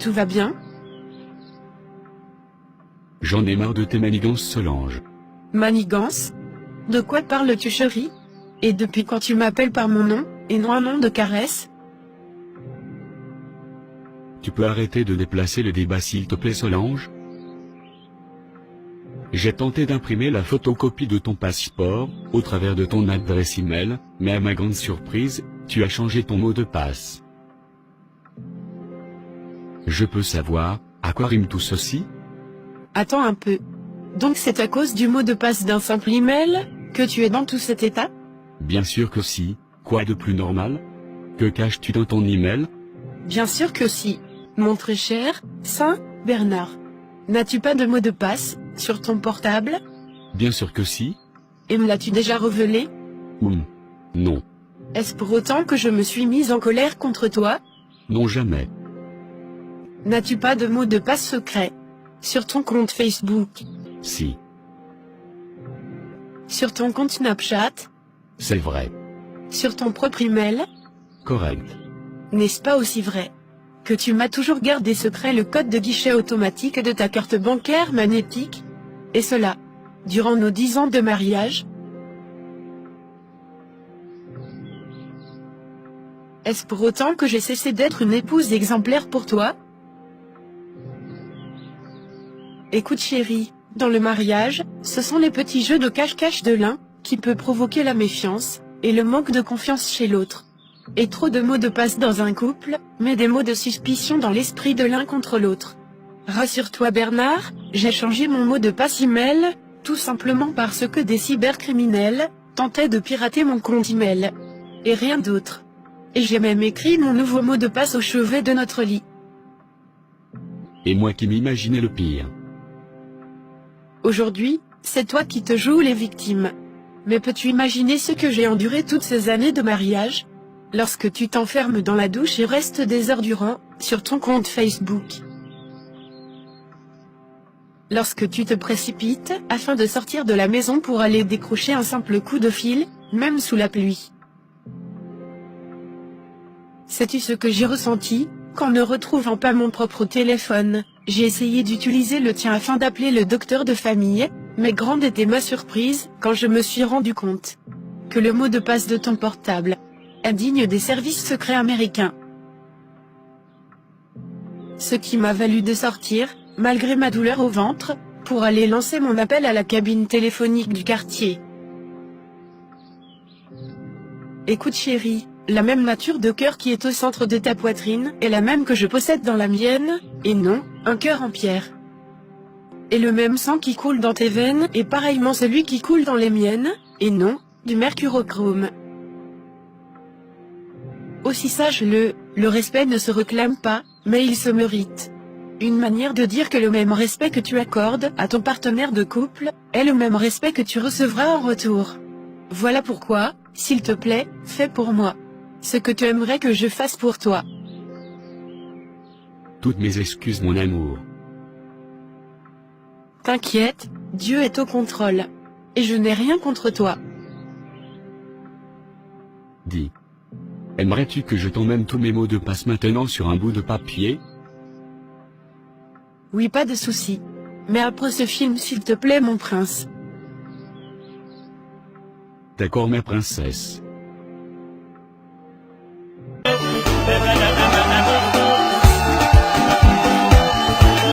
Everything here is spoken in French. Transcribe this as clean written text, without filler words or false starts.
Tout va bien? J'en ai marre de tes manigances, Solange. Manigance? De quoi parles-tu, chérie? Et depuis quand tu m'appelles par mon nom, et non un nom de caresse? Tu peux arrêter de déplacer le débat s'il te plaît, Solange? J'ai tenté d'imprimer la photocopie de ton passeport, au travers de ton adresse email, mais à ma grande surprise, tu as changé ton mot de passe. Je peux savoir, à quoi rime tout ceci? Attends un peu. Donc c'est à cause du mot de passe d'un simple email, que tu es dans tout cet état? Bien sûr que si, quoi de plus normal? Que caches-tu dans ton email? Bien sûr que si. Mon très cher, Saint Bernard. N'as-tu pas de mot de passe, sur ton portable? Bien sûr que si. Et me l'as-tu déjà révélé? Non. Est-ce pour autant que je me suis mise en colère contre toi? Non, jamais. N'as-tu pas de mot de passe secret? Sur ton compte Facebook? Si. Sur ton compte Snapchat? C'est vrai. Sur ton propre email? Correct. N'est-ce pas aussi vrai que tu m'as toujours gardé secret le code de guichet automatique de ta carte bancaire magnétique? Et cela, durant nos 10 ans de mariage? Est-ce pour autant que j'ai cessé d'être une épouse exemplaire pour toi? Écoute chérie, dans le mariage, ce sont les petits jeux de cache-cache de l'un, qui peut provoquer la méfiance, et le manque de confiance chez l'autre. Et trop de mots de passe dans un couple, met des mots de suspicion dans l'esprit de l'un contre l'autre. Rassure-toi Bernard, j'ai changé mon mot de passe email, tout simplement parce que des cybercriminels, tentaient de pirater mon compte email. Et rien d'autre. Et j'ai même écrit mon nouveau mot de passe au chevet de notre lit. Et moi qui m'imaginais le pire. Aujourd'hui, c'est toi qui te joues les victimes. Mais peux-tu imaginer ce que j'ai enduré toutes ces années de mariage? Lorsque tu t'enfermes dans la douche et restes des heures durant, sur ton compte Facebook. Lorsque tu te précipites, afin de sortir de la maison pour aller décrocher un simple coup de fil, même sous la pluie. Sais-tu ce que j'ai ressenti, qu'en ne retrouvant pas mon propre téléphone, j'ai essayé d'utiliser le tien afin d'appeler le docteur de famille, mais grande était ma surprise quand je me suis rendu compte que le mot de passe de ton portable est digne des services secrets américains. Ce qui m'a valu de sortir, malgré ma douleur au ventre, pour aller lancer mon appel à la cabine téléphonique du quartier. Écoute chérie, la même nature de cœur qui est au centre de ta poitrine est la même que je possède dans la mienne, et non, un cœur en pierre. Et le même sang qui coule dans tes veines est pareillement celui qui coule dans les miennes, et non, du mercurochrome. Aussi sache-le, le respect ne se réclame pas, mais il se mérite. Une manière de dire que le même respect que tu accordes à ton partenaire de couple, est le même respect que tu recevras en retour. Voilà pourquoi, s'il te plaît, fais pour moi ce que tu aimerais que je fasse pour toi. Toutes mes excuses, mon amour. T'inquiète, Dieu est au contrôle. Et je n'ai rien contre toi. Dis. Aimerais-tu que je t'emmène tous mes mots de passe maintenant sur un bout de papier? Oui, pas de souci. Mais après ce film, s'il te plaît, mon prince. D'accord, ma princesse.